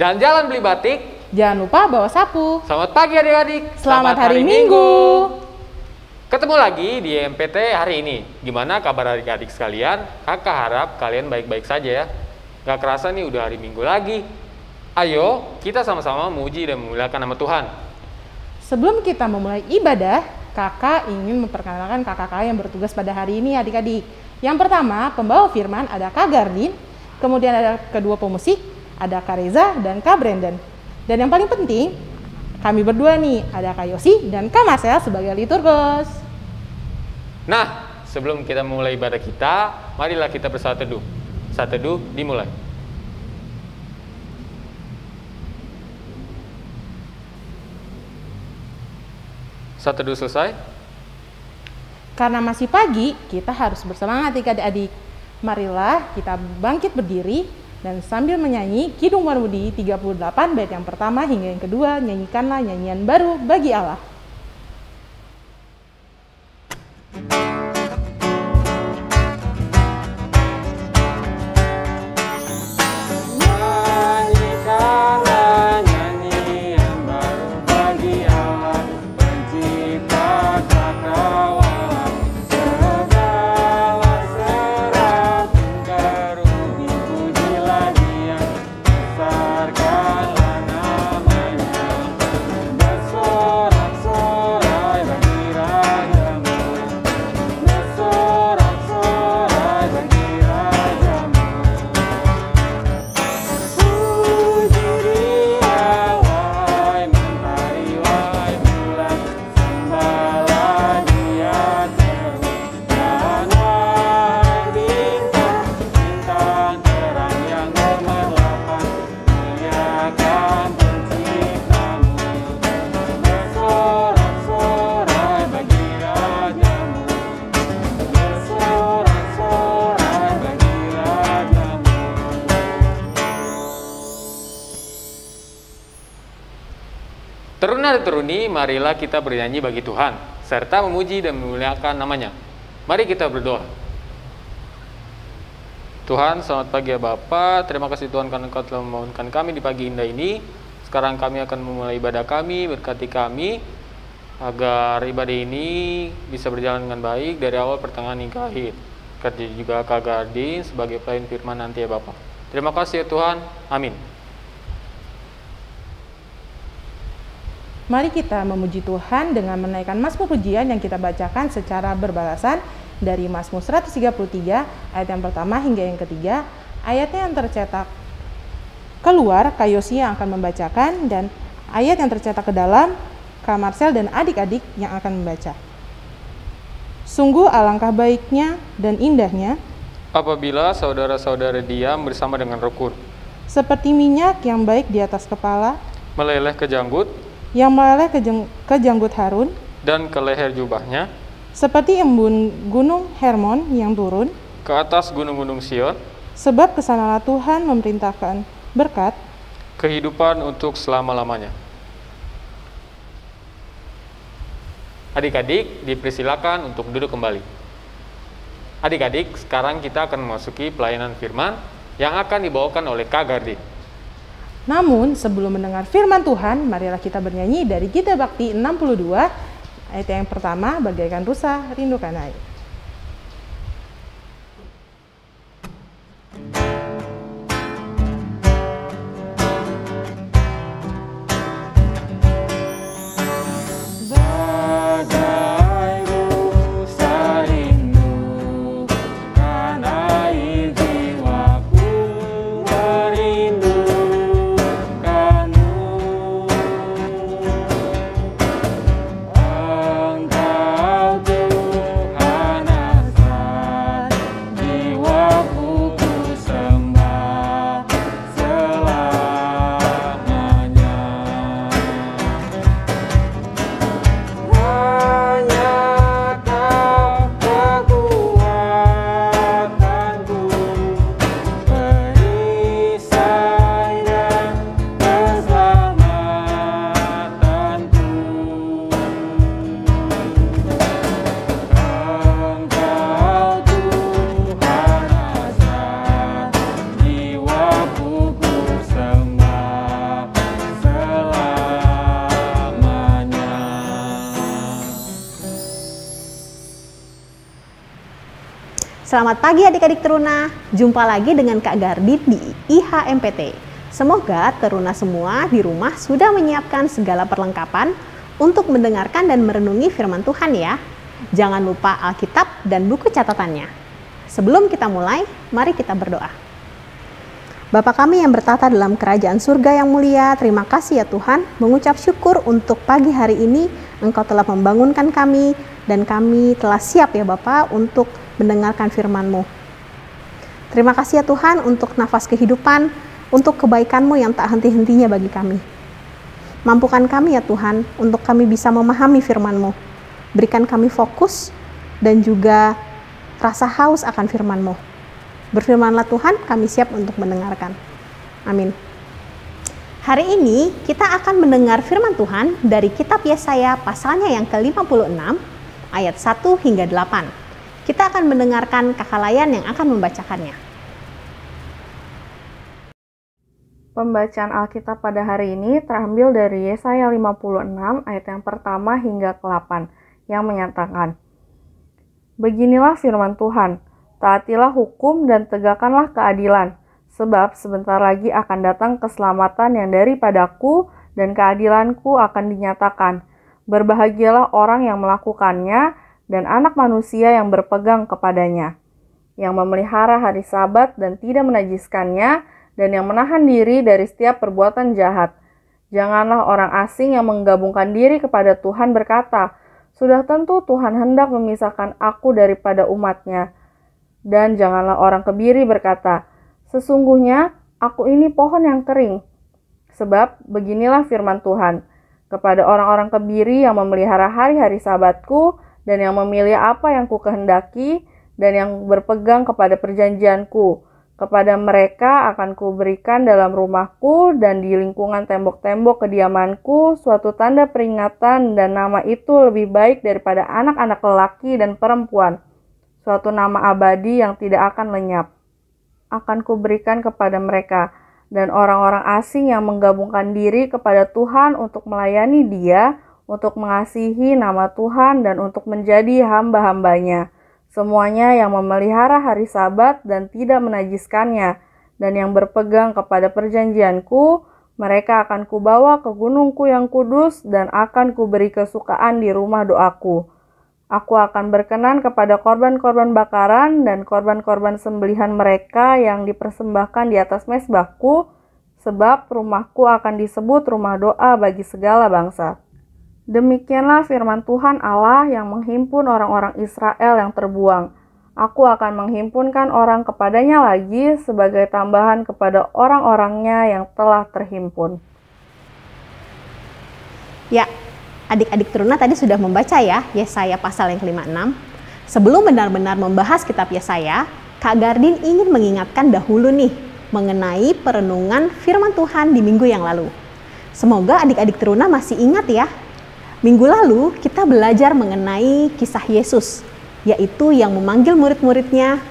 Jalan-jalan beli batik. Jangan lupa bawa sapu. Selamat pagi adik-adik. Selamat hari Minggu. Ketemu lagi di MPT hari ini. Gimana kabar adik-adik sekalian? Kakak harap kalian baik-baik saja ya. Gak kerasa nih udah hari Minggu lagi. Ayo kita sama-sama memuji dan memuliakan nama Tuhan. Sebelum kita memulai ibadah, kakak ingin memperkenalkan kakak-kakak yang bertugas pada hari ini adik-adik. Yang pertama, pembawa firman ada Kak Gardin, kemudian ada kedua pemusik, ada Kak Reza dan Kak Brandon. Dan yang paling penting, kami berdua nih, ada Kak Yosi dan Kak Marcel sebagai liturgos. Nah, sebelum kita mulai ibadah kita, marilah kita bersatu teduh. Saat teduh dimulai. Saat teduh selesai. Karena masih pagi, kita harus bersemangat adik-adik. Marilah kita bangkit berdiri dan sambil menyanyi Kidung Warmudi 38 bait yang pertama hingga yang kedua, nyanyikanlah nyanyian baru bagi Allah. Teruni, marilah kita bernyanyi bagi Tuhan, serta memuji dan memuliakan namanya. Mari kita berdoa. Tuhan, selamat pagi ya Bapa. Terima kasih Tuhan karena Engkau telah membangunkan kami di pagi indah ini. Sekarang kami akan memulai ibadah kami, berkati kami, agar ibadah ini bisa berjalan dengan baik dari awal, pertengahan, hingga akhir. Berkati juga Kak Gardin sebagai pelayan firman nanti ya Bapa. Terima kasih ya Tuhan. Amin. Mari kita memuji Tuhan dengan menaikkan Mazmur pujian yang kita bacakan secara berbalasan dari Mazmur 133 ayat yang pertama hingga yang ketiga. Ayatnya yang tercetak keluar, Kak Yosi yang akan membacakan, dan ayat yang tercetak ke dalam, Kak Marcel dan adik-adik yang akan membaca. Sungguh alangkah baiknya dan indahnya apabila saudara-saudara diam bersama dengan rukun, seperti minyak yang baik di atas kepala, meleleh ke janggut, yang meleleh ke janggut Harun, dan ke leher jubahnya, seperti embun gunung Hermon yang turun ke atas gunung-gunung Sion, sebab kesanalah Tuhan memerintahkan berkat, kehidupan untuk selama-lamanya. Adik-adik dipersilakan untuk duduk kembali. Adik-adik, sekarang kita akan memasuki pelayanan firman yang akan dibawakan oleh Kak Gardin. Namun sebelum mendengar firman Tuhan, marilah kita bernyanyi dari Gita Bakti 62 ayat yang pertama, bagaikan rusa rindukan air. Engkau Tuhan Selamat pagi adik-adik Teruna, jumpa lagi dengan Kak Gardin di IHMPT. Semoga Teruna semua di rumah sudah menyiapkan segala perlengkapan untuk mendengarkan dan merenungi firman Tuhan ya. Jangan lupa Alkitab dan buku catatannya. Sebelum kita mulai, mari kita berdoa. Bapa kami yang bertata dalam kerajaan surga yang mulia, terima kasih ya Tuhan, mengucap syukur untuk pagi hari ini Engkau telah membangunkan kami dan kami telah siap ya Bapa untuk mendengarkan firman-Mu. Terima kasih ya Tuhan untuk nafas kehidupan, untuk kebaikan-Mu yang tak henti-hentinya bagi kami. Mampukan kami ya Tuhan untuk kami bisa memahami firman-Mu. Berikan kami fokus dan juga rasa haus akan firman-Mu. Berfirmanlah Tuhan, kami siap untuk mendengarkan. Amin. Hari ini kita akan mendengar firman Tuhan dari kitab Yesaya pasalnya yang ke-56 ayat 1 hingga 8. Kita akan mendengarkan Kakak Layan yang akan membacakannya. Pembacaan Alkitab pada hari ini terambil dari Yesaya 56 ayat yang pertama hingga ke-8 yang menyatakan, Beginilah firman Tuhan, taatilah hukum dan tegakkanlah keadilan, sebab sebentar lagi akan datang keselamatan yang daripadaku dan keadilanku akan dinyatakan. Berbahagialah orang yang melakukannya dan anak manusia yang berpegang kepadanya, yang memelihara hari Sabat dan tidak menajiskannya, dan yang menahan diri dari setiap perbuatan jahat. Janganlah orang asing yang menggabungkan diri kepada Tuhan berkata, Sudah tentu Tuhan hendak memisahkan aku daripada umatnya. Dan janganlah orang kebiri berkata, Sesungguhnya aku ini pohon yang kering. Sebab beginilah firman Tuhan, kepada orang-orang kebiri yang memelihara hari-hari Sabatku, dan yang memilih apa yang ku kehendaki, dan yang berpegang kepada perjanjianku. Kepada mereka akan kuberikan dalam rumahku dan di lingkungan tembok-tembok kediamanku suatu tanda peringatan, dan nama itu lebih baik daripada anak-anak lelaki dan perempuan. Suatu nama abadi yang tidak akan lenyap. Akan kuberikan kepada mereka, dan orang-orang asing yang menggabungkan diri kepada Tuhan untuk melayani Dia, untuk mengasihi nama Tuhan dan untuk menjadi hamba-hambanya. Semuanya yang memelihara hari Sabat dan tidak menajiskannya, dan yang berpegang kepada perjanjianku, mereka akan kubawa ke gunungku yang kudus dan akan kuberi kesukaan di rumah doaku. Aku akan berkenan kepada korban-korban bakaran dan korban-korban sembelihan mereka yang dipersembahkan di atas mezbahku, sebab rumahku akan disebut rumah doa bagi segala bangsa. Demikianlah firman Tuhan Allah yang menghimpun orang-orang Israel yang terbuang. Aku akan menghimpunkan orang kepadanya lagi sebagai tambahan kepada orang-orangnya yang telah terhimpun. Ya, adik-adik Teruna tadi sudah membaca ya Yesaya pasal yang ke-56. Sebelum benar-benar membahas kitab Yesaya, Kak Gardin ingin mengingatkan dahulu nih mengenai perenungan firman Tuhan di minggu yang lalu. Semoga adik-adik Teruna masih ingat ya. Minggu lalu kita belajar mengenai kisah Yesus, yaitu yang memanggil murid-muridnya,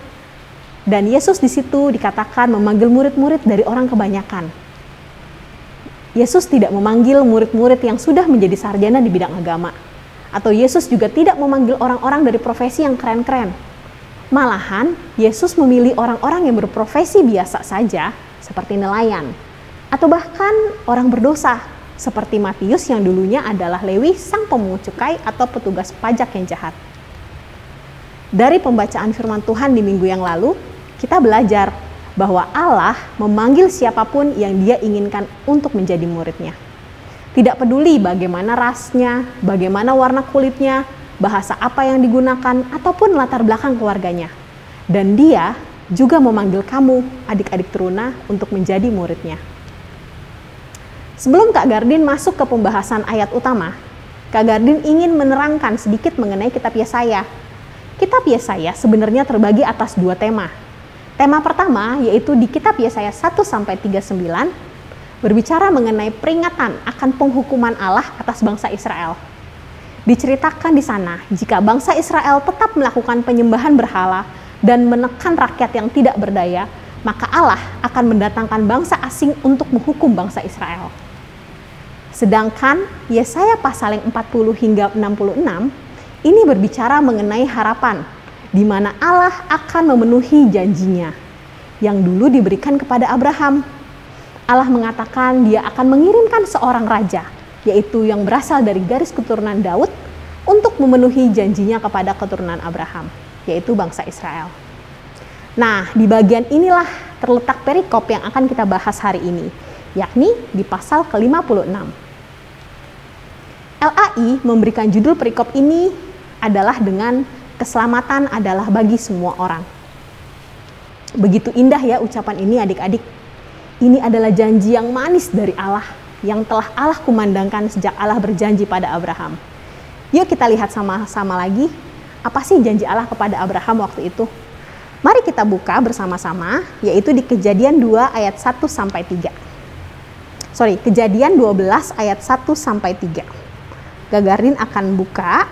dan Yesus di situ dikatakan memanggil murid-murid dari orang kebanyakan. Yesus tidak memanggil murid-murid yang sudah menjadi sarjana di bidang agama, atau Yesus juga tidak memanggil orang-orang dari profesi yang keren-keren. Malahan, Yesus memilih orang-orang yang berprofesi biasa saja, seperti nelayan, atau bahkan orang berdosa, seperti Matius yang dulunya adalah Lewi sang pemungut cukai atau petugas pajak yang jahat. Dari pembacaan firman Tuhan di minggu yang lalu, kita belajar bahwa Allah memanggil siapapun yang Dia inginkan untuk menjadi muridnya. Tidak peduli bagaimana rasnya, bagaimana warna kulitnya, bahasa apa yang digunakan, ataupun latar belakang keluarganya. Dan Dia juga memanggil kamu, adik-adik Teruna, untuk menjadi muridnya. Sebelum Kak Gardin masuk ke pembahasan ayat utama, Kak Gardin ingin menerangkan sedikit mengenai kitab Yesaya. Kitab Yesaya sebenarnya terbagi atas dua tema. Tema pertama yaitu di kitab Yesaya 1-39 berbicara mengenai peringatan akan penghukuman Allah atas bangsa Israel. Diceritakan di sana jika bangsa Israel tetap melakukan penyembahan berhala dan menekan rakyat yang tidak berdaya, maka Allah akan mendatangkan bangsa asing untuk menghukum bangsa Israel. Sedangkan Yesaya pasal yang 40 hingga 66 ini berbicara mengenai harapan di mana Allah akan memenuhi janjinya yang dulu diberikan kepada Abraham. Allah mengatakan Dia akan mengirimkan seorang raja, yaitu yang berasal dari garis keturunan Daud, untuk memenuhi janjinya kepada keturunan Abraham, yaitu bangsa Israel. Nah, di bagian inilah terletak perikop yang akan kita bahas hari ini, yakni di pasal ke-56. LAI memberikan judul perikop ini adalah dengan keselamatan adalah bagi semua orang. Begitu indah ya ucapan ini adik-adik. Ini adalah janji yang manis dari Allah, yang telah Allah kumandangkan sejak Allah berjanji pada Abraham. Yuk kita lihat sama-sama lagi, apa sih janji Allah kepada Abraham waktu itu? Mari kita buka bersama-sama, yaitu di Kejadian 2 ayat 1-3. Kejadian 12 ayat 1-3. Gagarin akan buka.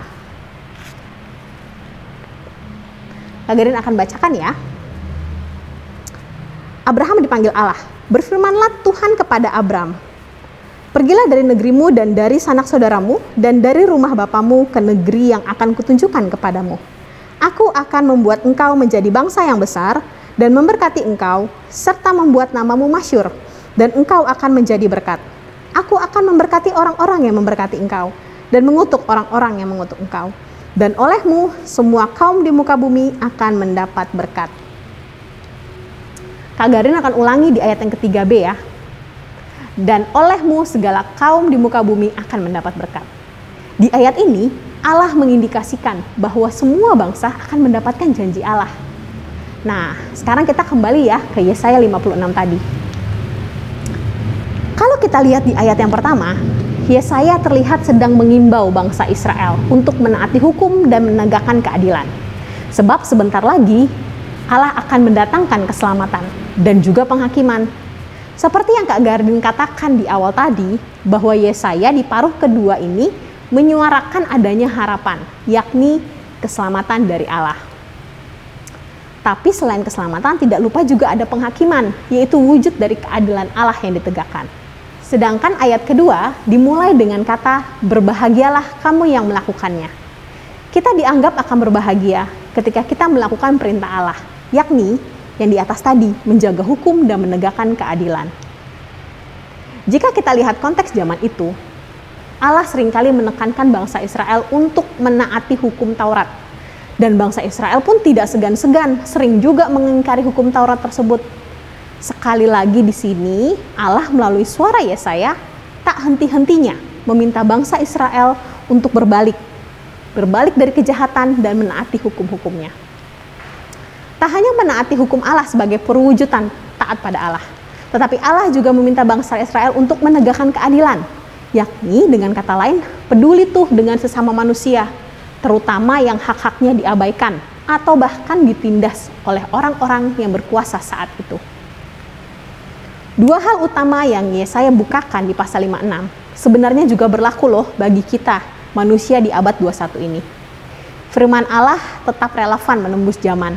Gagarin akan bacakan ya. Abraham dipanggil Allah. Berfirmanlah Tuhan kepada Abram, pergilah dari negerimu dan dari sanak saudaramu dan dari rumah bapamu ke negeri yang akan kutunjukkan kepadamu. Aku akan membuat engkau menjadi bangsa yang besar dan memberkati engkau, serta membuat namamu masyhur, dan engkau akan menjadi berkat. Aku akan memberkati orang-orang yang memberkati engkau, dan mengutuk orang-orang yang mengutuk engkau. Dan olehmu semua kaum di muka bumi akan mendapat berkat. Kak Garin akan ulangi di ayat yang ketiga B ya. Dan olehmu segala kaum di muka bumi akan mendapat berkat. Di ayat ini Allah mengindikasikan bahwa semua bangsa akan mendapatkan janji Allah. Nah, sekarang kita kembali ya ke Yesaya 56 tadi. Kalau kita lihat di ayat yang pertama, Yesaya terlihat sedang mengimbau bangsa Israel untuk menaati hukum dan menegakkan keadilan. Sebab sebentar lagi Allah akan mendatangkan keselamatan dan juga penghakiman. Seperti yang Kak Gardin katakan di awal tadi, bahwa Yesaya di paruh kedua ini menyuarakan adanya harapan, yakni keselamatan dari Allah. Tapi selain keselamatan, tidak lupa juga ada penghakiman, yaitu wujud dari keadilan Allah yang ditegakkan. Sedangkan ayat kedua dimulai dengan kata, berbahagialah kamu yang melakukannya. Kita dianggap akan berbahagia ketika kita melakukan perintah Allah, yakni yang di atas tadi, menjaga hukum dan menegakkan keadilan. Jika kita lihat konteks zaman itu, Allah seringkali menekankan bangsa Israel untuk menaati hukum Taurat. Dan bangsa Israel pun tidak segan-segan, sering juga mengingkari hukum Taurat tersebut. Sekali lagi di sini, Allah melalui suara Yesaya tak henti-hentinya meminta bangsa Israel untuk berbalik dari kejahatan dan menaati hukum-hukumnya. Tak hanya menaati hukum Allah sebagai perwujudan taat pada Allah, tetapi Allah juga meminta bangsa Israel untuk menegakkan keadilan, yakni dengan kata lain, peduli tuh dengan sesama manusia, terutama yang hak-haknya diabaikan atau bahkan ditindas oleh orang-orang yang berkuasa saat itu. Dua hal utama yang Yesaya bukakan di pasal 56 sebenarnya juga berlaku loh bagi kita, manusia di abad 21 ini. Firman Allah tetap relevan menembus zaman.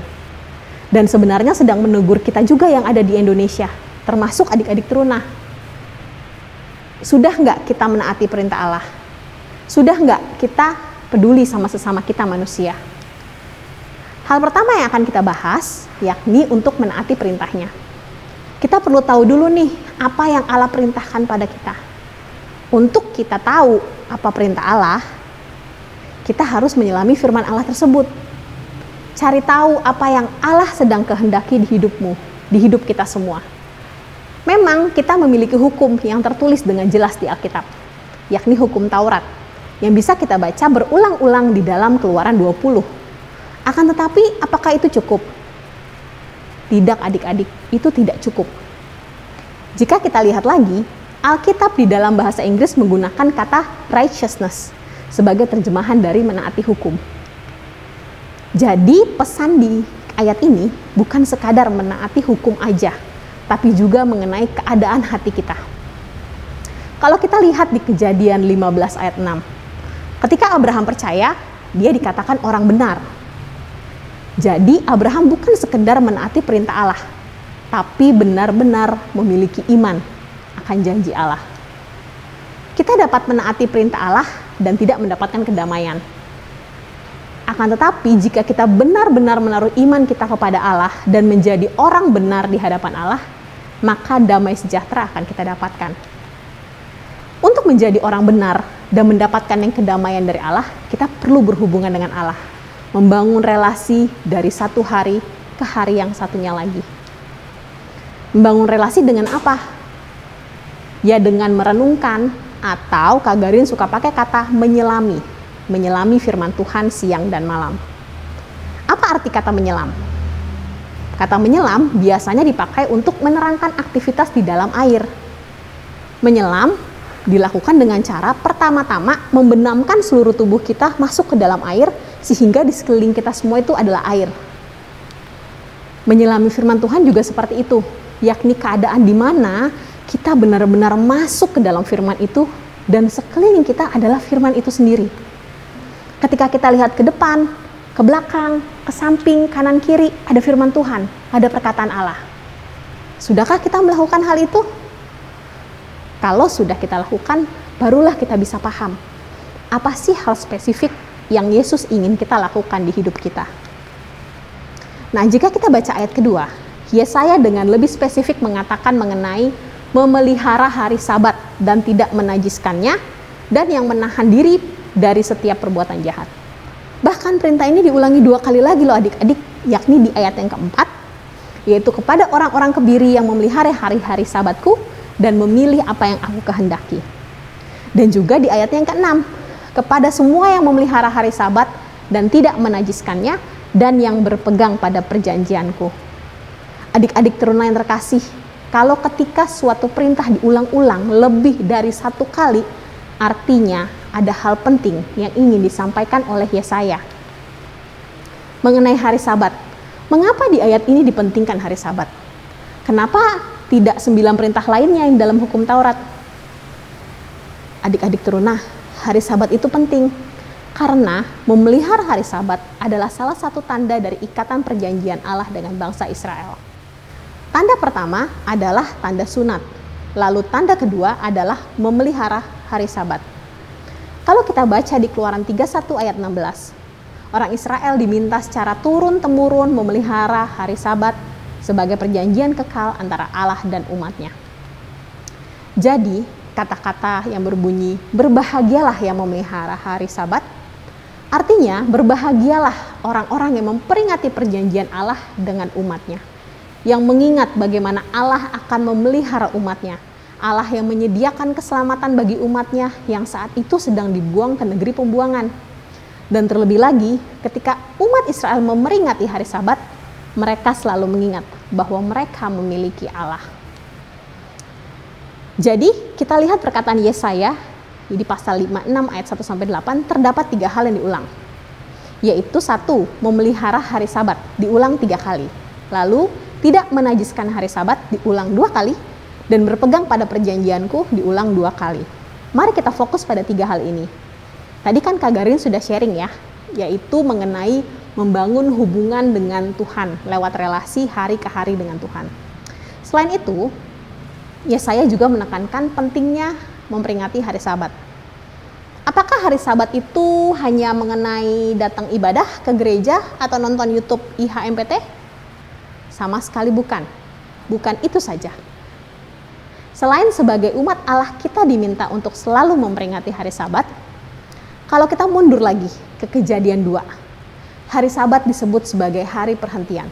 Dan sebenarnya sedang menegur kita juga yang ada di Indonesia, termasuk adik-adik teruna. Sudah nggak kita menaati perintah Allah? Sudah nggak kita peduli sama sesama kita manusia? Hal pertama yang akan kita bahas, yakni untuk menaati perintahnya. Kita perlu tahu dulu nih, apa yang Allah perintahkan pada kita. Untuk kita tahu apa perintah Allah, kita harus menyelami firman Allah tersebut. Cari tahu apa yang Allah sedang kehendaki di hidupmu, di hidup kita semua. Memang kita memiliki hukum yang tertulis dengan jelas di Alkitab, yakni hukum Taurat, yang bisa kita baca berulang-ulang di dalam Keluaran 20. Akan tetapi, apakah itu cukup? Tidak adik-adik, itu tidak cukup. Jika kita lihat lagi, Alkitab di dalam bahasa Inggris menggunakan kata righteousness sebagai terjemahan dari menaati hukum. Jadi pesan di ayat ini bukan sekadar menaati hukum aja, tapi juga mengenai keadaan hati kita. Kalau kita lihat di Kejadian 15 ayat 6, ketika Abraham percaya, dia dikatakan orang benar. Jadi Abraham bukan sekedar menaati perintah Allah, tapi benar-benar memiliki iman akan janji Allah. Kita dapat menaati perintah Allah dan tidak mendapatkan kedamaian. Akan tetapi jika kita benar-benar menaruh iman kita kepada Allah dan menjadi orang benar di hadapan Allah, maka damai sejahtera akan kita dapatkan. Untuk menjadi orang benar dan mendapatkan yang kedamaian dari Allah, kita perlu berhubungan dengan Allah. Membangun relasi dari satu hari ke hari yang satunya lagi. Membangun relasi dengan apa? Ya dengan merenungkan, atau Kak Garin suka pakai kata menyelami. Menyelami firman Tuhan siang dan malam. Apa arti kata menyelam? Kata menyelam biasanya dipakai untuk menerangkan aktivitas di dalam air. Menyelam dilakukan dengan cara pertama-tama membenamkan seluruh tubuh kita masuk ke dalam air sehingga di sekeliling kita semua itu adalah air. Menyelami firman Tuhan juga seperti itu, yakni keadaan di mana kita benar-benar masuk ke dalam firman itu dan sekeliling kita adalah firman itu sendiri. Ketika kita lihat ke depan, ke belakang, ke samping, kanan, kiri, ada firman Tuhan, ada perkataan Allah. Sudahkah kita melakukan hal itu? Kalau sudah kita lakukan, barulah kita bisa paham apa sih hal spesifik yang Yesus ingin kita lakukan di hidup kita. Nah, jika kita baca ayat kedua, Yesaya dengan lebih spesifik mengatakan mengenai memelihara hari Sabat dan tidak menajiskannya, dan yang menahan diri dari setiap perbuatan jahat. Bahkan perintah ini diulangi 2 kali lagi loh adik-adik, yakni di ayat yang keempat, yaitu kepada orang-orang kebiri yang memelihara hari-hari Sabatku dan memilih apa yang aku kehendaki. Dan juga di ayat yang keenam, kepada semua yang memelihara hari Sabat dan tidak menajiskannya dan yang berpegang pada perjanjianku. Adik-adik teruna yang terkasih, kalau ketika suatu perintah diulang-ulang lebih dari 1 kali, artinya ada hal penting yang ingin disampaikan oleh Yesaya. Mengenai hari Sabat, mengapa di ayat ini dipentingkan hari Sabat? Kenapa tidak 9 perintah lainnya yang dalam hukum Taurat? Adik-adik teruna, hari Sabat itu penting karena memelihara hari Sabat adalah salah satu tanda dari ikatan perjanjian Allah dengan bangsa Israel. Tanda pertama adalah tanda sunat, lalu tanda kedua adalah memelihara hari Sabat. Kalau kita baca di Keluaran 31 ayat 16, orang Israel diminta secara turun-temurun memelihara hari Sabat sebagai perjanjian kekal antara Allah dan umatnya. Jadi, kata-kata yang berbunyi, berbahagialah yang memelihara hari Sabat, artinya berbahagialah orang-orang yang memperingati perjanjian Allah dengan umatnya, yang mengingat bagaimana Allah akan memelihara umatnya, Allah yang menyediakan keselamatan bagi umatnya yang saat itu sedang dibuang ke negeri pembuangan. Dan terlebih lagi, ketika umat Israel memperingati hari Sabat, mereka selalu mengingat bahwa mereka memiliki Allah. Jadi, kita lihat perkataan Yesaya di pasal 56 ayat 1-8 terdapat 3 hal yang diulang. Yaitu 1, memelihara hari Sabat, diulang 3 kali. Lalu, tidak menajiskan hari Sabat, diulang 2 kali. Dan berpegang pada perjanjianku diulang 2 kali. Mari kita fokus pada 3 hal ini. Tadi kan Kak Garin sudah sharing ya, yaitu mengenai membangun hubungan dengan Tuhan lewat relasi hari ke hari dengan Tuhan. Selain itu, Yesaya juga menekankan pentingnya memperingati hari Sabat. Apakah hari Sabat itu hanya mengenai datang ibadah ke gereja atau nonton YouTube IHMPT? Sama sekali bukan. Bukan itu saja. Selain sebagai umat Allah kita diminta untuk selalu memperingati hari Sabat, kalau kita mundur lagi ke Kejadian 2, hari Sabat disebut sebagai hari perhentian.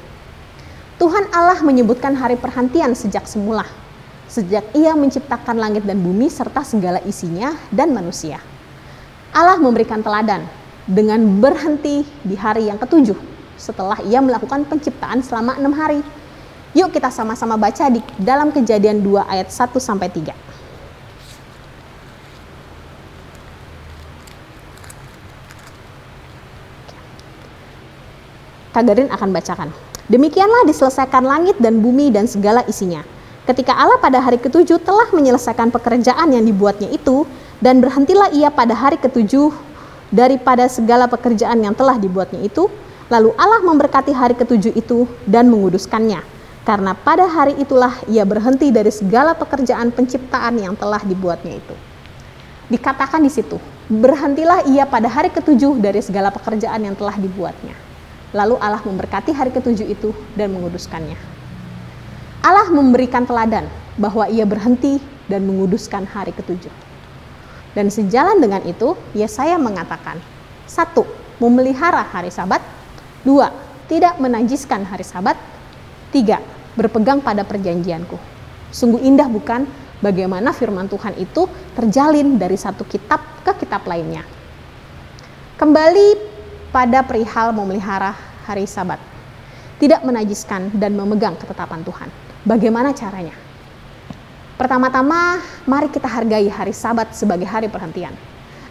Tuhan Allah menyebutkan hari perhentian sejak semula, sejak Ia menciptakan langit dan bumi serta segala isinya dan manusia. Allah memberikan teladan dengan berhenti di hari yang ke-7 setelah Ia melakukan penciptaan selama 6 hari. Yuk kita sama-sama baca di dalam Kejadian 2 ayat 1-3. Kak Garin akan bacakan. Demikianlah diselesaikan langit dan bumi dan segala isinya. Ketika Allah pada hari ke-7 telah menyelesaikan pekerjaan yang dibuatnya itu, dan berhentilah Ia pada hari ke-7 daripada segala pekerjaan yang telah dibuatnya itu, lalu Allah memberkati hari ke-7 itu dan menguduskannya. Karena pada hari itulah Ia berhenti dari segala pekerjaan penciptaan yang telah dibuatnya itu. Dikatakan di situ Berhentilah ia pada hari ketujuh dari segala pekerjaan yang telah dibuatnya. Lalu Allah memberkati hari ketujuh itu dan menguduskannya. Allah memberikan teladan bahwa ia berhenti dan menguduskan hari ketujuh. Dan sejalan dengan itu, Yesaya mengatakan, 1. Memelihara hari Sabat. 2. Tidak menajiskan hari Sabat. 3. Berpegang pada perjanjianku. Sungguh indah bukan bagaimana firman Tuhan itu terjalin dari satu kitab ke kitab lainnya. Kembali pada perihal memelihara hari Sabat. Tidak menajiskan dan memegang ketetapan Tuhan. Bagaimana caranya? Pertama-tama, mari kita hargai hari Sabat sebagai hari perhentian.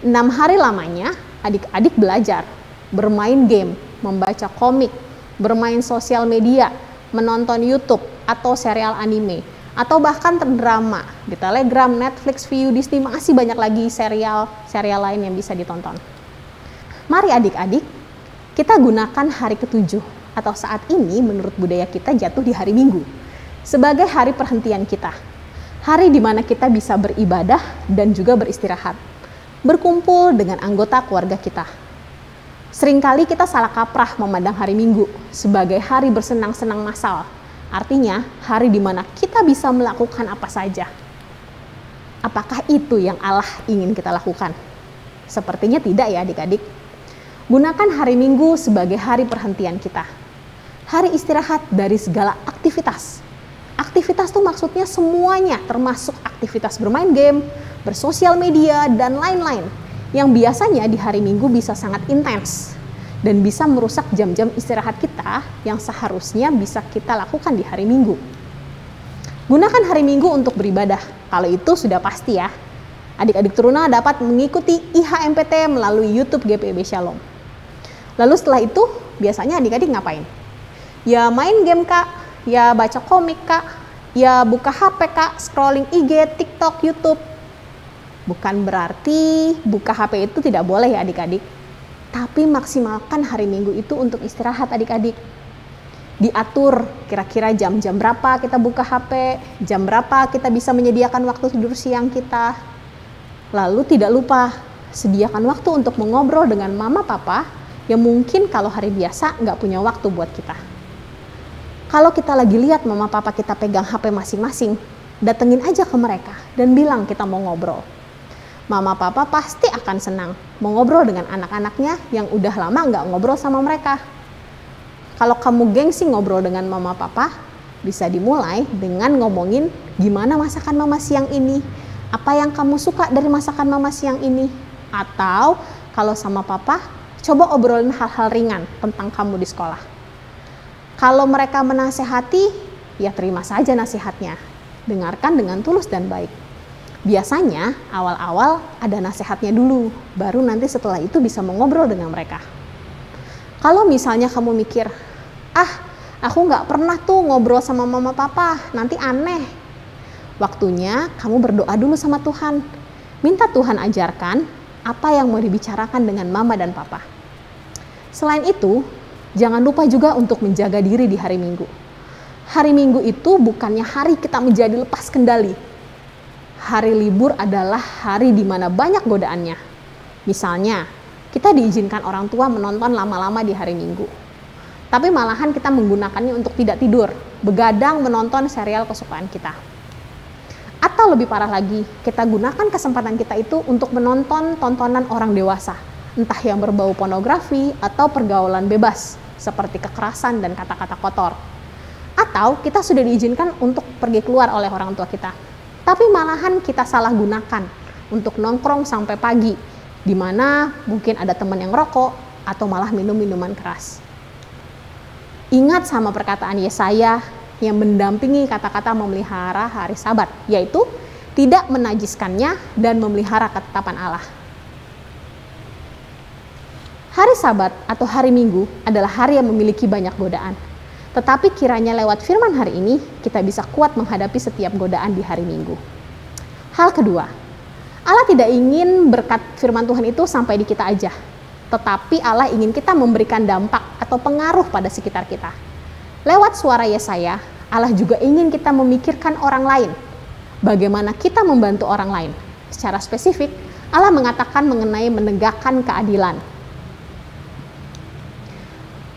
6 hari lamanya, adik-adik belajar, bermain game, membaca komik, bermain sosial media, menonton YouTube atau serial anime, atau bahkan terdrama di Telegram, Netflix, Viu, Disney, masih banyak lagi serial lain yang bisa ditonton. Mari adik-adik, kita gunakan hari ketujuh atau saat ini menurut budaya kita jatuh di hari Minggu sebagai hari perhentian kita. Hari di mana kita bisa beribadah dan juga beristirahat, berkumpul dengan anggota keluarga kita. Seringkali kita salah kaprah memandang hari Minggu sebagai hari bersenang-senang massal. Artinya, hari di mana kita bisa melakukan apa saja. Apakah itu yang Allah ingin kita lakukan? Sepertinya tidak ya adik-adik. Gunakan hari Minggu sebagai hari perhentian kita. Hari istirahat dari segala aktivitas. Aktivitas itu maksudnya semuanya, termasuk aktivitas bermain game, bersosial media, dan lain-lain. Yang biasanya di hari Minggu bisa sangat intens dan bisa merusak jam-jam istirahat kita yang seharusnya bisa kita lakukan di hari Minggu. Gunakan hari Minggu untuk beribadah. Kalau itu sudah pasti ya. Adik-adik Teruna dapat mengikuti IHMPT melalui YouTube GPIB Shalom. Lalu setelah itu, biasanya adik-adik ngapain? Ya main game kak, ya baca komik kak, ya buka HP kak, scrolling IG, TikTok, YouTube. Bukan berarti buka HP itu tidak boleh ya adik-adik. Tapi maksimalkan hari Minggu itu untuk istirahat adik-adik. Diatur kira-kira jam-jam berapa kita buka HP, jam berapa kita bisa menyediakan waktu tidur siang kita. Lalu tidak lupa, sediakan waktu untuk mengobrol dengan mama papa yang mungkin kalau hari biasa nggak punya waktu buat kita. Kalau kita lagi lihat mama papa kita pegang HP masing-masing, datengin aja ke mereka dan bilang kita mau ngobrol. Mama papa pasti akan senang mau ngobrol dengan anak-anaknya yang udah lama nggak ngobrol sama mereka. Kalau kamu gengsi ngobrol dengan mama papa, bisa dimulai dengan ngomongin gimana masakan mama siang ini, apa yang kamu suka dari masakan mama siang ini. Atau kalau sama papa, coba obrolin hal-hal ringan tentang kamu di sekolah. Kalau mereka menasehati, ya terima saja nasihatnya. Dengarkan dengan tulus dan baik. Biasanya awal-awal ada nasihatnya dulu, baru nanti setelah itu bisa mengobrol dengan mereka. Kalau misalnya kamu mikir, aku nggak pernah tuh ngobrol sama mama papa, nanti aneh. Waktunya kamu berdoa dulu sama Tuhan. Minta Tuhan ajarkan apa yang mau dibicarakan dengan mama dan papa. Selain itu, jangan lupa juga untuk menjaga diri di hari Minggu. Hari Minggu itu bukannya hari kita menjadi lepas kendali. Hari libur adalah hari di mana banyak godaannya. Misalnya, kita diizinkan orang tua menonton lama-lama di hari Minggu. Tapi malahan kita menggunakannya untuk tidak tidur, begadang menonton serial kesukaan kita. Atau lebih parah lagi, kita gunakan kesempatan kita itu untuk menonton tontonan orang dewasa, entah yang berbau pornografi atau pergaulan bebas, seperti kekerasan dan kata-kata kotor. Atau kita sudah diizinkan untuk pergi keluar oleh orang tua kita. Tapi malahan kita salah gunakan untuk nongkrong sampai pagi, di mana mungkin ada teman yang rokok atau malah minum minuman keras. Ingat sama perkataan Yesaya yang mendampingi kata-kata memelihara hari Sabat, yaitu tidak menajiskannya dan memelihara ketetapan Allah. Hari Sabat atau hari Minggu adalah hari yang memiliki banyak godaan. Tetapi kiranya lewat firman hari ini, kita bisa kuat menghadapi setiap godaan di hari Minggu. Hal kedua, Allah tidak ingin berkat firman Tuhan itu sampai di kita aja. Tetapi Allah ingin kita memberikan dampak atau pengaruh pada sekitar kita. Lewat suara Yesaya, Allah juga ingin kita memikirkan orang lain. Bagaimana kita membantu orang lain. Secara spesifik, Allah mengatakan mengenai menegakkan keadilan.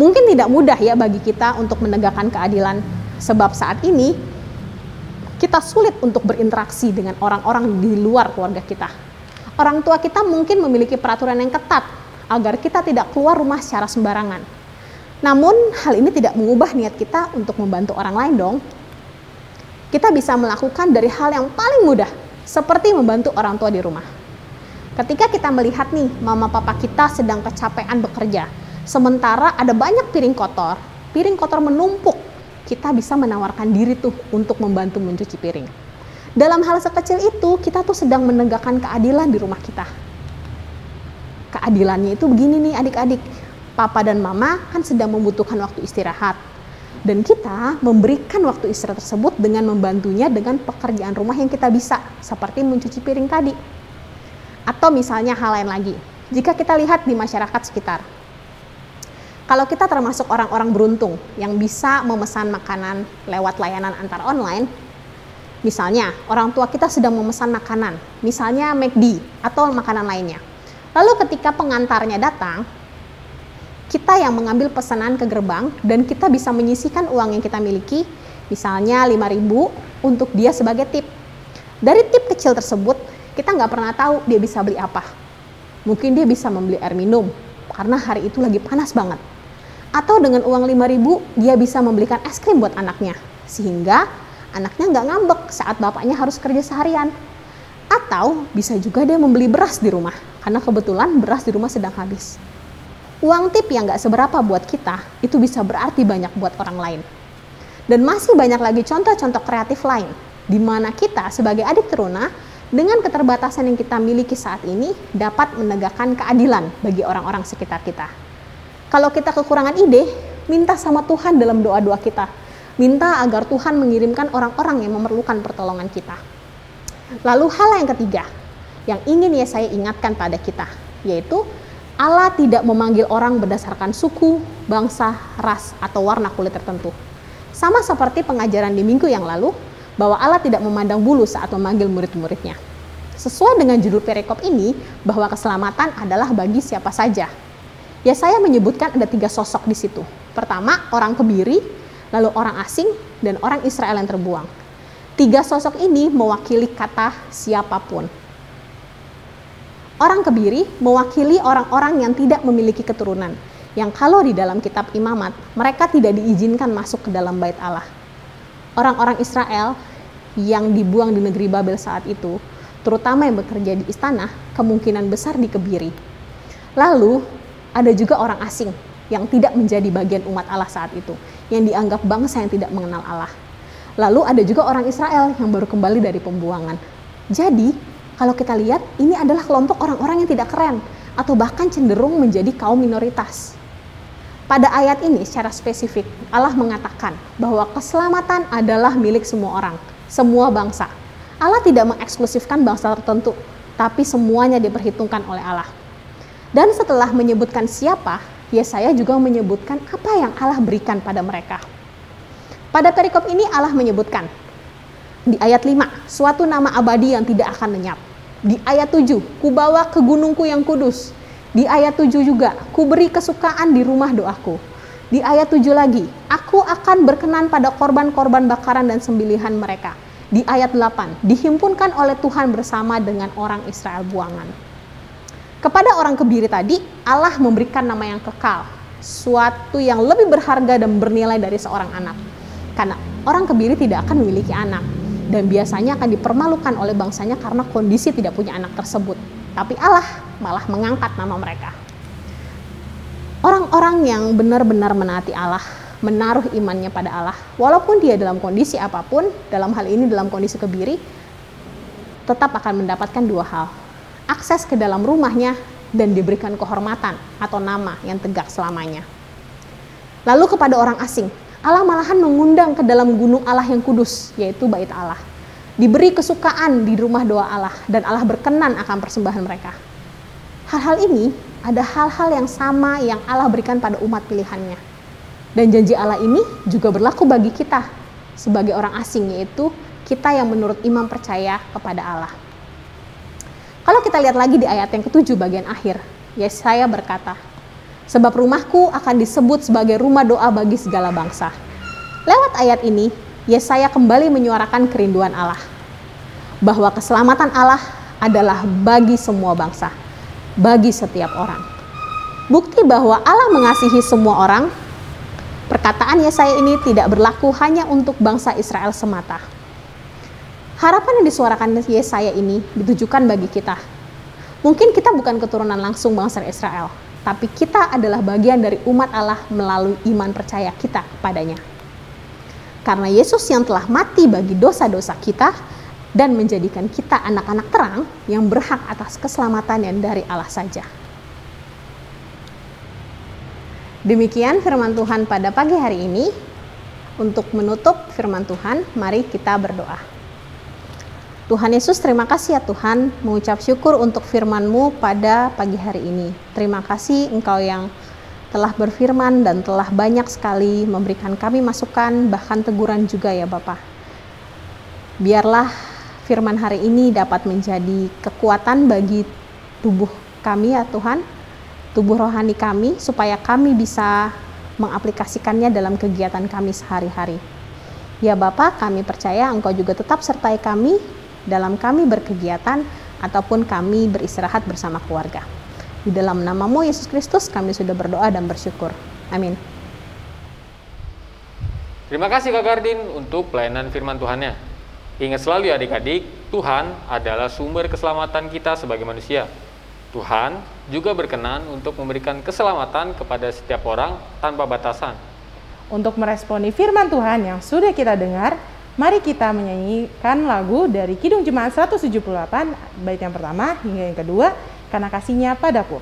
Mungkin tidak mudah ya bagi kita untuk menegakkan keadilan, sebab saat ini kita sulit untuk berinteraksi dengan orang-orang di luar keluarga kita. Orang tua kita mungkin memiliki peraturan yang ketat agar kita tidak keluar rumah secara sembarangan. Namun hal ini tidak mengubah niat kita untuk membantu orang lain dong. Kita bisa melakukan dari hal yang paling mudah, seperti membantu orang tua di rumah. Ketika kita melihat nih, mama papa kita sedang kecapean bekerja, sementara ada banyak piring kotor menumpuk, kita bisa menawarkan diri tuh untuk membantu mencuci piring. Dalam hal sekecil itu, kita tuh sedang menegakkan keadilan di rumah kita. Keadilannya itu begini nih adik-adik, papa dan mama kan sedang membutuhkan waktu istirahat. Dan kita memberikan waktu istirahat tersebut dengan membantunya dengan pekerjaan rumah yang kita bisa, seperti mencuci piring tadi. Atau misalnya hal lain lagi, jika kita lihat di masyarakat sekitar. Kalau kita termasuk orang-orang beruntung yang bisa memesan makanan lewat layanan antar online, misalnya orang tua kita sedang memesan makanan, misalnya McD atau makanan lainnya. Lalu ketika pengantarnya datang, kita yang mengambil pesanan ke gerbang dan kita bisa menyisihkan uang yang kita miliki, misalnya 5.000 untuk dia sebagai tip. Dari tip kecil tersebut, kita nggak pernah tahu dia bisa beli apa. Mungkin dia bisa membeli air minum, karena hari itu lagi panas banget. Atau dengan uang 5.000, dia bisa membelikan es krim buat anaknya, sehingga anaknya nggak ngambek saat bapaknya harus kerja seharian. Atau bisa juga dia membeli beras di rumah, karena kebetulan beras di rumah sedang habis. Uang tip yang nggak seberapa buat kita, itu bisa berarti banyak buat orang lain. Dan masih banyak lagi contoh-contoh kreatif lain, di mana kita sebagai adik teruna, dengan keterbatasan yang kita miliki saat ini, dapat menegakkan keadilan bagi orang-orang sekitar kita. Kalau kita kekurangan ide, minta sama Tuhan dalam doa-doa kita. Minta agar Tuhan mengirimkan orang-orang yang memerlukan pertolongan kita. Lalu hal yang ketiga, yang ingin Yesaya ingatkan pada kita, yaitu Allah tidak memanggil orang berdasarkan suku, bangsa, ras, atau warna kulit tertentu. Sama seperti pengajaran di minggu yang lalu, bahwa Allah tidak memandang bulu saat memanggil murid-muridnya. Sesuai dengan judul perikop ini, bahwa keselamatan adalah bagi siapa saja. Yesaya menyebutkan ada 3 sosok di situ. Pertama, orang kebiri, lalu orang asing, dan orang Israel yang terbuang. 3 sosok ini mewakili kata siapapun. Orang kebiri mewakili orang-orang yang tidak memiliki keturunan, yang kalau di dalam kitab Imamat, mereka tidak diizinkan masuk ke dalam bait Allah. Orang-orang Israel yang dibuang di negeri Babel saat itu, terutama yang bekerja di istana, kemungkinan besar dikebiri. Lalu, ada juga orang asing yang tidak menjadi bagian umat Allah saat itu, yang dianggap bangsa yang tidak mengenal Allah. Lalu ada juga orang Israel yang baru kembali dari pembuangan. Jadi, kalau kita lihat, ini adalah kelompok orang-orang yang tidak keren, atau bahkan cenderung menjadi kaum minoritas. Pada ayat ini secara spesifik, Allah mengatakan bahwa keselamatan adalah milik semua orang, semua bangsa. Allah tidak mengeksklusifkan bangsa tertentu, tapi semuanya diperhitungkan oleh Allah. Dan setelah menyebutkan siapa, Yesaya juga menyebutkan apa yang Allah berikan pada mereka. Pada perikop ini Allah menyebutkan, di ayat 5, suatu nama abadi yang tidak akan lenyap. Di ayat 7, kubawa ke gunungku yang kudus. Di ayat 7 juga, ku beri kesukaan di rumah doaku. Di ayat 7 lagi, aku akan berkenan pada korban-korban bakaran dan sembelihan mereka. Di ayat 8, dihimpunkan oleh Tuhan bersama dengan orang Israel buangan. Kepada orang kebiri tadi, Allah memberikan nama yang kekal, suatu yang lebih berharga dan bernilai dari seorang anak. Karena orang kebiri tidak akan memiliki anak, dan biasanya akan dipermalukan oleh bangsanya karena kondisi tidak punya anak tersebut. Tapi Allah malah mengangkat nama mereka. Orang-orang yang benar-benar menaati Allah, menaruh imannya pada Allah, walaupun dia dalam kondisi apapun, dalam hal ini dalam kondisi kebiri, tetap akan mendapatkan 2 hal. Akses ke dalam rumahnya dan diberikan kehormatan atau nama yang tegak selamanya. Lalu kepada orang asing, Allah malahan mengundang ke dalam gunung Allah yang kudus, yaitu bait Allah. Diberi kesukaan di rumah doa Allah, dan Allah berkenan akan persembahan mereka. Hal-hal ini ada hal-hal yang sama yang Allah berikan pada umat pilihannya. Dan janji Allah ini juga berlaku bagi kita sebagai orang asing, yaitu kita yang menurut iman percaya kepada Allah. Kalau kita lihat lagi di ayat yang ke-7 bagian akhir, Yesaya berkata, sebab rumahku akan disebut sebagai rumah doa bagi segala bangsa. Lewat ayat ini, Yesaya kembali menyuarakan kerinduan Allah, bahwa keselamatan Allah adalah bagi semua bangsa, bagi setiap orang. Bukti bahwa Allah mengasihi semua orang, perkataan Yesaya ini tidak berlaku hanya untuk bangsa Israel semata. Harapan yang disuarakan Yesaya ini ditujukan bagi kita. Mungkin kita bukan keturunan langsung bangsa Israel, tapi kita adalah bagian dari umat Allah melalui iman percaya kita kepadanya. Karena Yesus yang telah mati bagi dosa-dosa kita dan menjadikan kita anak-anak terang yang berhak atas keselamatan yang dari Allah saja. Demikian firman Tuhan pada pagi hari ini. Untuk menutup firman Tuhan, mari kita berdoa. Tuhan Yesus, terima kasih ya Tuhan, mengucap syukur untuk firman-Mu pada pagi hari ini. Terima kasih Engkau yang telah berfirman dan telah banyak sekali memberikan kami masukan, bahkan teguran juga ya Bapa. Biarlah firman hari ini dapat menjadi kekuatan bagi tubuh kami ya Tuhan, tubuh rohani kami, supaya kami bisa mengaplikasikannya dalam kegiatan kami sehari-hari. Ya Bapa, kami percaya Engkau juga tetap sertai kami dalam kami berkegiatan ataupun kami beristirahat bersama keluarga. Di dalam nama-Mu Yesus Kristus kami sudah berdoa dan bersyukur. Amin. Terima kasih Kak Gardin untuk pelayanan firman Tuhannya. Ingat selalu ya adik-adik, Tuhan adalah sumber keselamatan kita sebagai manusia. Tuhan juga berkenan untuk memberikan keselamatan kepada setiap orang tanpa batasan. Untuk meresponi firman Tuhan yang sudah kita dengar, mari kita menyanyikan lagu dari Kidung Jemaat 178, bait yang pertama hingga yang kedua, Karena Kasih-Nya Padaku.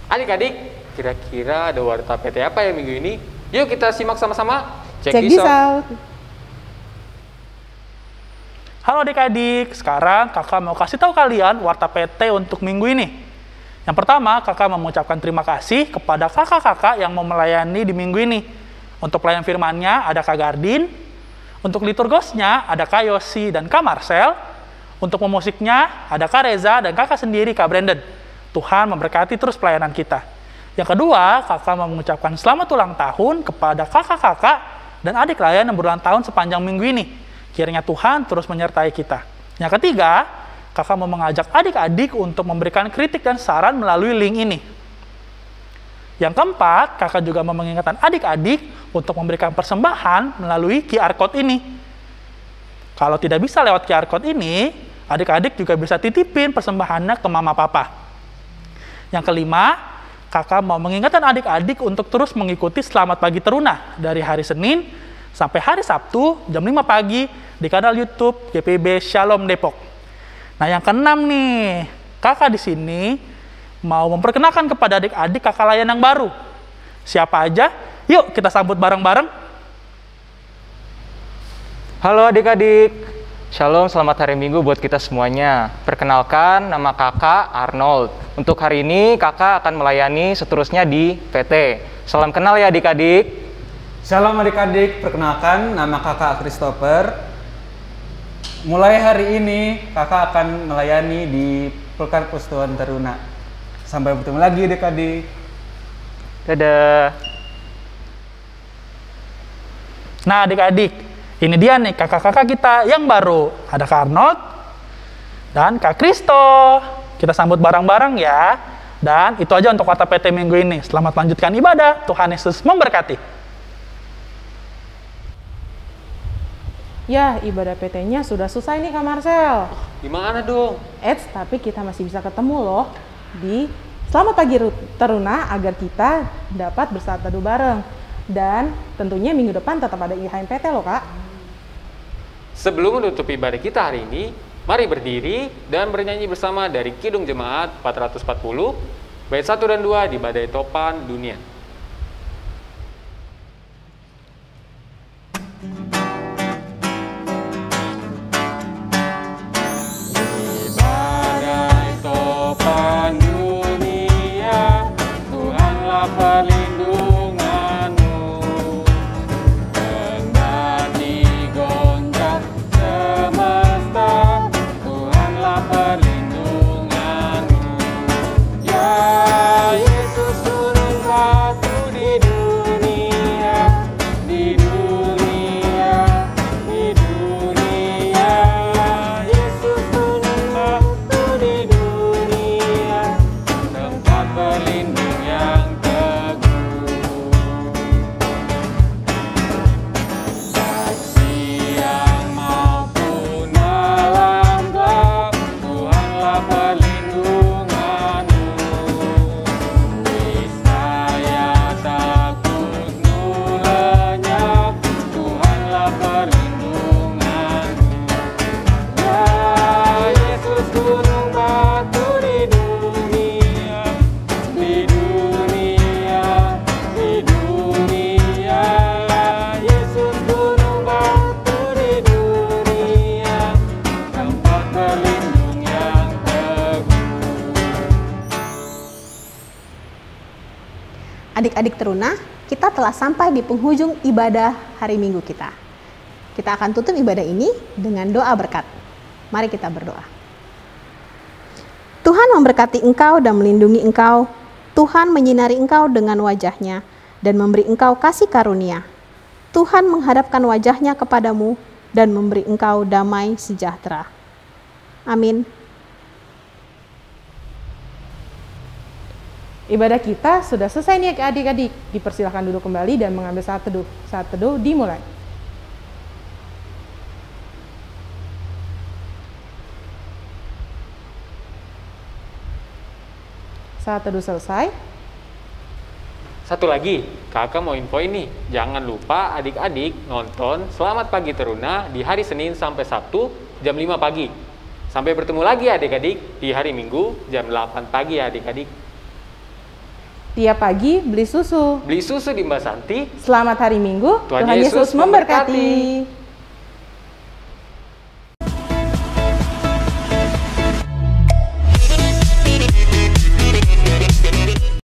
Adik-adik, kira-kira ada warta PT apa ya minggu ini? Yuk kita simak sama-sama. Check this out. Halo adik-adik, sekarang kakak mau kasih tahu kalian warta PT untuk minggu ini. Yang pertama, kakak mengucapkan terima kasih kepada kakak-kakak yang mau melayani di minggu ini. Untuk pelayan firmannya ada Kak Gardin, untuk liturgosnya ada Kak Yosi dan Kak Marcel, untuk pemusiknya ada Kak Reza dan kakak sendiri Kak Brandon. Tuhan memberkati terus pelayanan kita. Yang kedua, kakak mau mengucapkan selamat ulang tahun kepada kakak-kakak dan adik layan yang berulang tahun sepanjang minggu ini. Kiranya Tuhan terus menyertai kita. Yang ketiga, kakak mau mengajak adik-adik untuk memberikan kritik dan saran melalui link ini. Yang keempat, kakak juga mau mengingatkan adik-adik untuk memberikan persembahan melalui QR Code ini. Kalau tidak bisa lewat QR Code ini, adik-adik juga bisa titipin persembahannya ke mama papa. Yang kelima, kakak mau mengingatkan adik-adik untuk terus mengikuti Selamat Pagi Teruna dari hari Senin sampai hari Sabtu jam 5 pagi di kanal YouTube GPIB Shalom Depok. Nah, yang keenam nih, kakak di sini mau memperkenalkan kepada adik-adik kakak layan yang baru. Siapa aja? Yuk kita sambut bareng-bareng. Halo adik-adik. Shalom, selamat hari Minggu buat kita semuanya. Perkenalkan, nama kakak Arnold. Untuk hari ini kakak akan melayani seterusnya di PT. Salam kenal ya adik-adik. Shalom adik-adik, perkenalkan nama kakak Christopher. Mulai hari ini kakak akan melayani di Pelkar Persatuan Teruna. Sampai bertemu lagi adik-adik. Dadah. Nah adik-adik, ini dia nih kakak-kakak kita yang baru. Ada Kak Arnold dan Kak Kristo. Kita sambut bareng-bareng ya. Dan itu aja untuk Warta PT minggu ini. Selamat lanjutkan ibadah. Tuhan Yesus memberkati. Ya, ibadah PT-nya sudah selesai nih Kak Marcel. Gimana dong? Tapi kita masih bisa ketemu loh di Selamat Pagi Teruna agar kita dapat bersatu teduh bareng. Dan tentunya minggu depan tetap ada IHMPT loh Kak. Sebelum menutup ibadah kita hari ini, mari berdiri dan bernyanyi bersama dari Kidung Jemaat 440, bait 1 dan 2 di Badai Topan Dunia. Di badai topan dunia, Tuhanlah perlindunganmu. Kendati goncang semesta, Tuhanlah perlindunganmu. Ya Yesus turun batu di dunia, di dunia, di dunia. Yesus turun batu di dunia, tempat berlindung yang teguh. Baik siang maupun malam gelap, Tuhanlah perlindunganmu. Niscaya takut lenyap, Tuhanlah perlindunganmu. Ya Yesus gunung batu di dunia, di dunia, di dunia. Yesus gunung batu di dunia, tempat berlindung yang teguh. Adik-adik Teruna, kita telah sampai di penghujung ibadah hari Minggu kita. Kita akan tutup ibadah ini dengan doa berkat. Mari kita berdoa. Tuhan memberkati engkau dan melindungi engkau. Tuhan menyinari engkau dengan wajah-Nya dan memberi engkau kasih karunia. Tuhan menghadapkan wajah-Nya kepadamu dan memberi engkau damai sejahtera. Amin. Ibadah kita sudah selesai nih adik-adik. Dipersilakan duduk kembali dan mengambil saat teduh. Saat teduh dimulai. Saat teduh selesai. Satu lagi, kakak mau info ini. Jangan lupa adik-adik nonton Selamat Pagi Teruna di hari Senin sampai Sabtu jam 5 pagi. Sampai bertemu lagi adik-adik di hari Minggu jam 8 pagi ya adik-adik. Tiap pagi beli susu. Beli susu di Mbak Santi. Selamat hari Minggu. Tuhan Tuhan Yesus Yesus memberkati.